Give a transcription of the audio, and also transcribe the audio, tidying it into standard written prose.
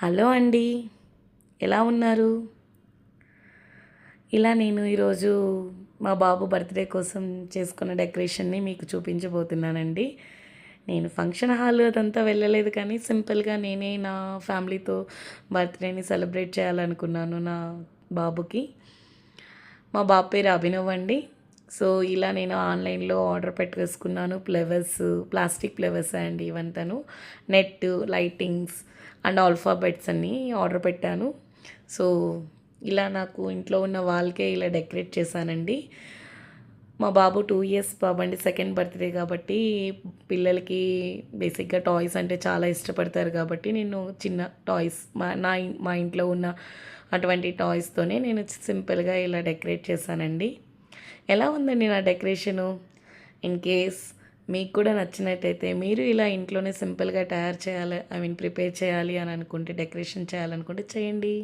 Hello అండి, ఎలా ఉన్నారు? ఇలా నేను ఈరోజు మా బాబు బర్త్డే కోసం చేసుకున్న డెకరేషన్ని మీకు చూపించబోతున్నానండి. నేను ఫంక్షన్ హాల్ అదంతా వెళ్ళలేదు కానీ సింపుల్గా నేనే నా ఫ్యామిలీతో బర్త్డేని సెలబ్రేట్ చేయాలనుకున్నాను నా బాబుకి. మా బాబు పేరు అభినవ్ అండి. సో ఇలా నేను ఆన్లైన్లో ఆర్డర్ పెట్టేసుకున్నాను. ఫ్లవర్స్, ప్లాస్టిక్ ఫ్లవర్స్ అండి ఇవంతాను. నెట్, లైటింగ్స్ అండ్ ఆల్ఫాబెట్స్ అన్నీ ఆర్డర్ పెట్టాను. సో ఇలా నాకు ఇంట్లో ఉన్న వాళ్ళకే ఇలా డెకరేట్ చేశానండి. మా బాబు 2 ఇయర్స్ బాబండి, సెకండ్ బర్త్డే కాబట్టి పిల్లలకి బేసిక్గా టాయ్స్ అంటే చాలా ఇష్టపడతారు కాబట్టి నేను చిన్న టాయ్స్ మా ఇంట్లో ఉన్న అటువంటి టాయ్స్తోనే నేను సింపుల్గా ఇలా డెకరేట్ చేశానండి. ఎలా ఉందండి నా డెకరేషను? ఇన్ కేస్ మీకు కూడా నచ్చినట్టయితే మీరు ఇలా ఇంట్లోనే సింపుల్గా తయారు చేయాలి, ప్రిపేర్ చేయాలి అని అనుకుంటే, డెకరేషన్ చేయాలనుకుంటే చేయండి.